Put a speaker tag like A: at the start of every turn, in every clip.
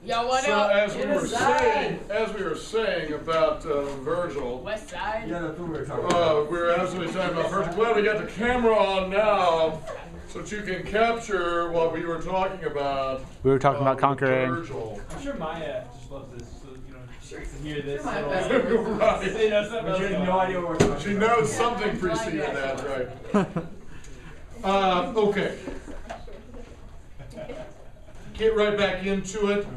A: Yo, what
B: So
A: up?
B: as we were saying about Virgil,
A: West Side.
C: Yeah, that's what we were talking about.
B: we were absolutely talking about Virgil. Well, we got the camera on now, so that you can capture what we were talking about.
D: We were talking about
B: with
D: conquering.
B: Virgil.
E: I'm sure Maya just loves this, so you know, she gets to hear this.
A: Sure, Maya
E: little-
B: Right.
E: You know, something
C: But you
E: else
C: have no
E: going
C: idea
E: on.
C: what we're talking
B: She
C: about.
B: knows something preceded that, right? Okay. Get right back into it.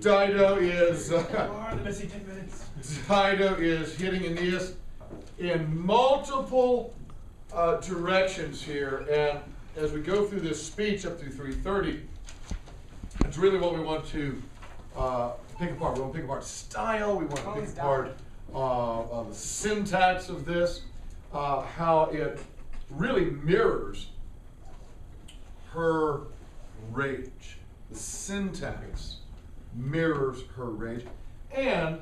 B: Dido is
E: The missing 10 minutes.
B: Dido is hitting Aeneas in multiple directions here, and as we go through this speech up through 3:30, it's really what we want to pick apart. We want to pick apart style. We want to pick apart the syntax of this, how it really mirrors her rage. The syntax mirrors her rage, and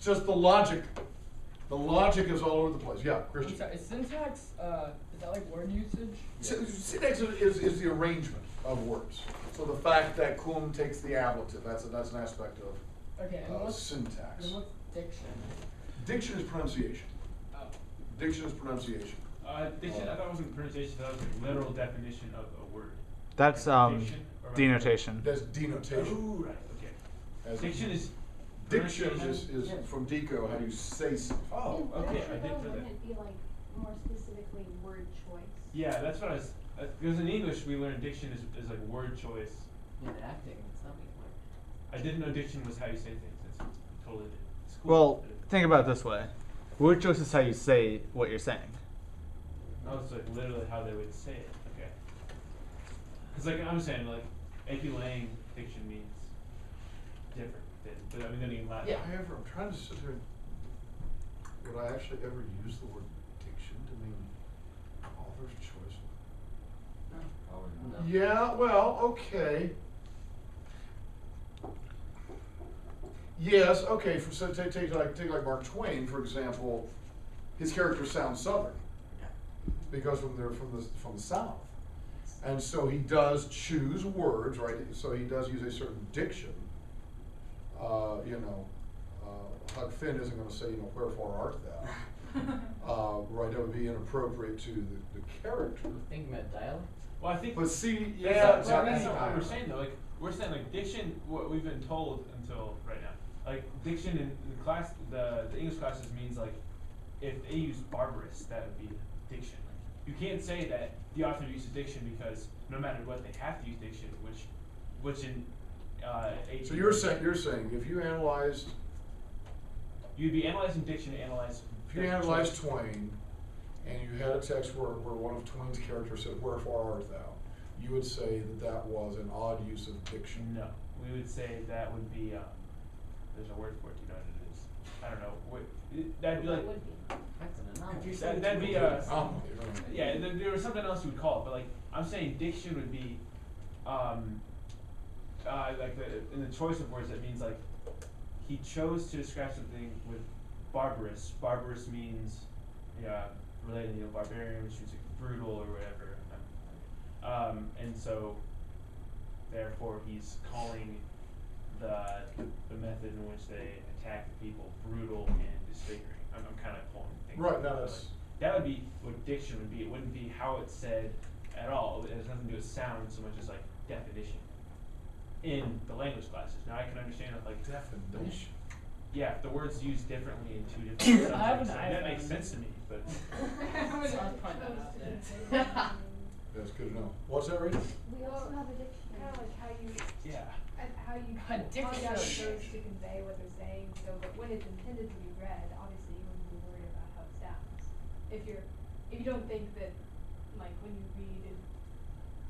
B: just the logic. The logic is all over the place. Yeah,
A: I'm
B: Christian.
A: sorry, is syntax, is that like word usage?
B: Syntax is the arrangement of words. So the fact that cum takes the ablative, that's an aspect of
A: Okay, and what's,
B: syntax.
A: and what's diction?
B: Diction is pronunciation.
A: Oh.
B: Diction is pronunciation.
E: Diction, I thought it wasn't pronunciation, that was like literal definition of a word.
D: That's
E: Diction, or
D: denotation.
B: That's denotation.
E: Oh, right, okay.
B: As
E: Diction is.
B: diction is
E: pronunciation?
B: from deco, how you say something.
E: Oh, okay, I did for
F: Wouldn't
E: that.
F: it be like more specifically word choice?
E: Yeah, that's what I was. Because in English we learn diction is like word choice.
A: In acting, it's not being like.
E: I didn't know diction was how you say things. It's totally different. It's cool.
D: Well, think about it this way. Word choice is how you say what you're saying.
E: Oh, it's like literally how they would say it. Okay. It's like I'm saying, like epilang diction means different than, but I mean, then in Latin.
A: Yeah.
B: However, I'm trying to sit here. Would I actually ever use the word diction to mean author's choice?
A: No.
B: Yeah, well, okay. Yes, okay. So take like Mark Twain, for example. His character sounds Southern because from the South, and so he does choose words, right? So he does use a certain diction. Huck Finn isn't going to say, wherefore art thou? Right, that would be inappropriate to the character.
A: Think about dialect?
E: Well, I think.
B: But see,
E: Yeah,
B: yeah,
E: that's not what we're saying though. Like we're saying, like diction. What we've been told until right now, like diction in the class, the English classes means like if they use barbarous, that would be diction. Like, you can't say that the author uses diction because no matter what, they have to use diction, which in 18.
B: So you're saying if you analyzed,
E: you'd be analyzing diction to analyze.
B: if you analyzed Twain, and you had a text where one of Twain's characters said, "Wherefore art thou?" you would say that was an odd use of diction.
E: No, we would say that would be. There's a word for it. Do you know what it is? I don't know. That'd be
F: What
E: like.
F: would be?
A: That's an anomaly.
E: That'd be
B: Yeah.
E: there was something else you would call it, but like I'm saying, diction would be, like in the choice of words, that means like he chose to describe something with barbarous. Barbarous means, related, barbarian, which means like brutal or whatever. And so, therefore, he's calling the method in which they attack the people brutal and disfiguring. I'm kind of pulling things.
B: Right,
E: out,
B: now
E: but,
B: that's.
E: like, that would be what diction would be. It wouldn't be how it's said at all. It has nothing to do with sound so much as like definition in the language classes. Now I can understand it like
B: Definition.
E: yeah, if the words used differently in two different
A: I have an
E: subjects, that
A: iPhone.
E: makes sense to me. But
B: That's good to know. What's that, Rachel?
F: We also have a dictionary.
G: Kind of like how you
E: yeah,
G: how you
A: A
G: point out
A: dictionary.
G: those to convey what they're saying. So, but when it's intended to be read, obviously you wouldn't be worried about how it sounds. If you don't think that, like when you read,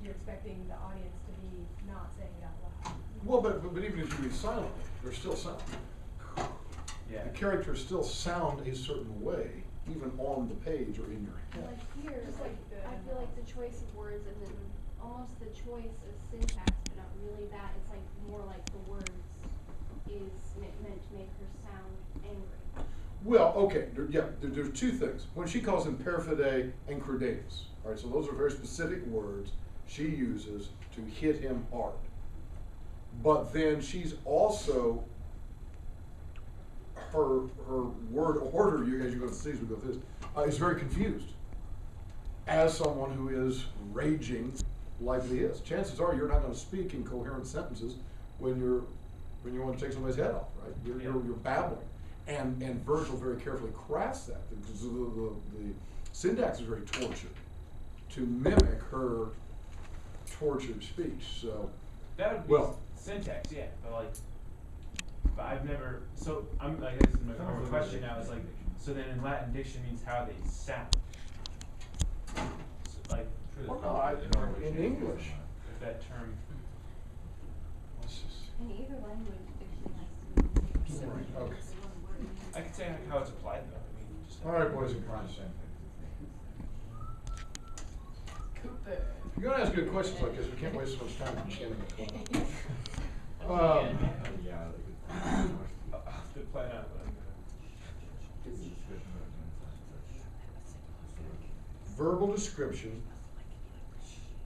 G: you're expecting the audience to be not saying it out loud.
B: Well, but even if you read silently, there's still sound.
E: yeah.
B: The characters still sound a certain way, even on the page or in your head.
F: Like here,
G: Just
F: like,
G: like the-
F: I feel like the choice of words and then almost the choice of syntax, but not really that. It's like more like the words is meant to make her sound angry.
B: Well, okay, there's two things. When she calls him perfide and credatus, all right, so those are very specific words she uses to hit him hard. but then she's also, her word order, as you go to C's, we go through this, is very confused. As someone who is raging like he is, chances are you're not going to speak in coherent sentences when you want to take somebody's head off, right? You're babbling, and Virgil very carefully crafts that because the syntax is very tortured to mimic her tortured speech. So
E: That would be syntax, yeah, but I've never. So I guess my question now is like, so then in Latin, diction means how they sound. So, like,
B: well, no, in English.
E: if that term.
F: In either language, diction has to be.
B: Okay.
E: I could say how it's applied though. I mean, just.
B: All right, boys and girls.
A: Cooper.
B: If you're going to ask good questions like this, we can't waste so much time chinning it.
E: To plan out what I'm
B: Verbal description.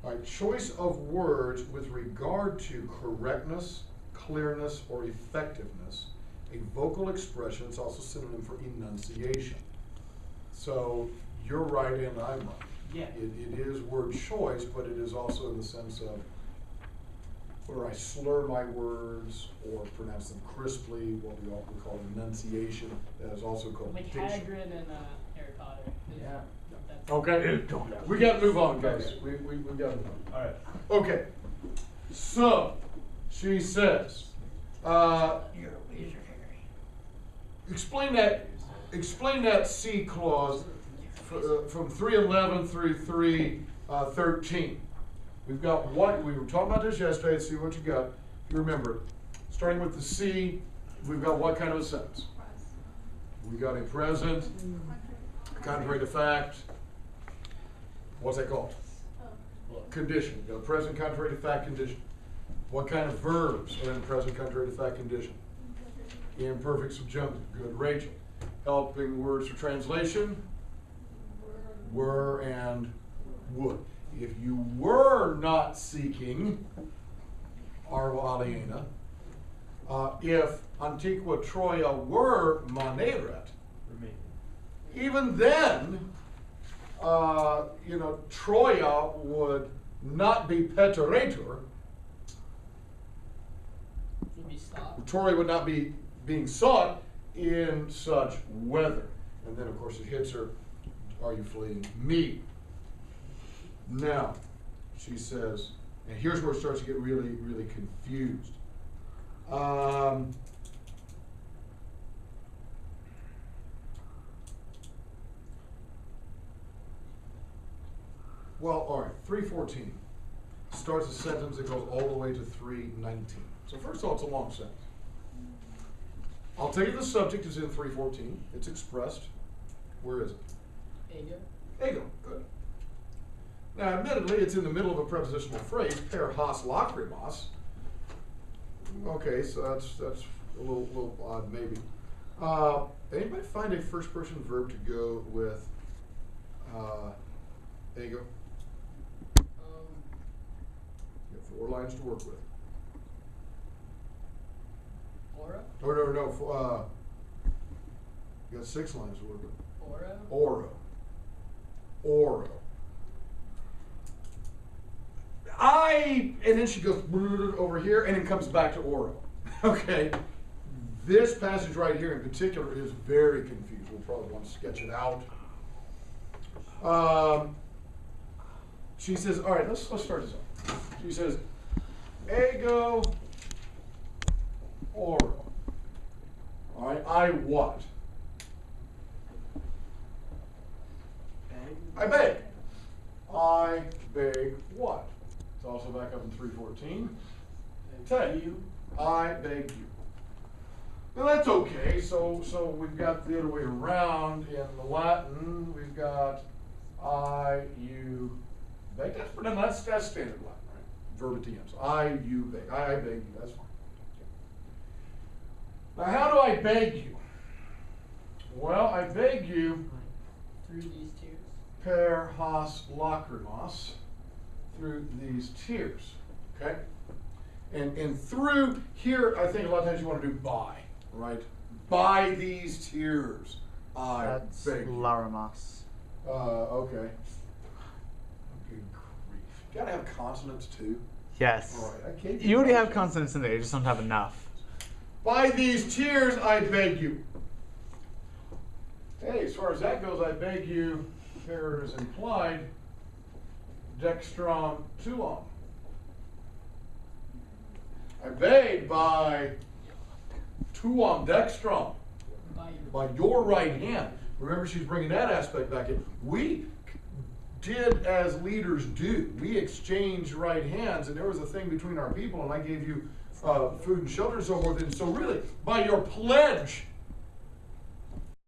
B: All right, choice of words with regard to correctness, clearness, or effectiveness. A vocal expression, it's also synonym for enunciation. So you're right and I'm right.
E: Yeah.
B: It is word choice, but it is also in the sense of where I slur my words or pronounce them crisply, what we call enunciation. That is also called
C: Like
B: diction.
C: Hagrid and Harry Potter.
A: Yeah.
C: That's
B: Okay, we gotta move on, guys. We gotta move on.
E: All right.
B: Okay, so she says, explain that C clause from 3:11 through 3:13. We've got what we were talking about this yesterday. Let's see what you got. If you remember, starting with the C, we've got what kind of a sentence? We got a present, contrary to fact. What's that called? Condition. We've got a present, contrary to fact condition. What kind of verbs are in the present, contrary to fact condition? Imperfect subjunctive. Good, Rachel. Helping words for translation. Were and would. If you were not seeking arvo aliena, if Antiqua Troia were maneret, even then, Troia would not be peterator.
C: would be stopped.
B: Troia would not be being sought in such weather. And then, of course, it hits her, are you fleeing me? Now, she says, and here's where it starts to get really, really confused. Well, all right, 3:14 starts a sentence that goes all the way to 3:19. So first of all, it's a long sentence. I'll tell you the subject is in 3:14. It's expressed. Where is it?
C: Ego.
B: Ego, good. Now, admittedly, it's in the middle of a prepositional phrase, per has lacrimos. Okay, so that's a little odd, maybe. Anybody find a first-person verb to go with ego? You have 4 lines to work with.
C: Aura.
B: Oh, no. You got 6 lines to work with.
C: Aura.
B: Oro. Oro. And then she goes over here and then comes back to oro. Okay. This passage right here in particular is very confused. We'll probably want to sketch it out. She says, all right, let's start this off. She says, ego oro. All right, I what? I beg. I beg what? It's also back up in 3:14. Take you. I beg you. Now that's okay. So we've got the other way around in the Latin. We've got I, you, beg. That's standard Latin, right? Verb at the end. So I, you, beg. I beg you. That's fine. Now how do I beg you? Well, I beg you
C: Through these tears.
B: per has lacrimos, through these tears. Okay? And through here, I think a lot of times you want to do by, right? By these tears, I
D: That's
B: beg you.
D: Laramas.
B: Okay. Good grief. Gotta have consonants too.
D: Yes.
B: All right, I gave
D: You already have
B: consonants.
D: consonants in there, you just don't have enough.
B: By these tears, I beg you. Hey, as far as that goes, I beg you, there is implied dextrom tuum. I beg by tuum dextrom, by your right hand. Remember, she's bringing that aspect back in. We did as leaders do. We exchanged right hands, and there was a thing between our people, and I gave you food and shelter and so forth. And so really, by your pledge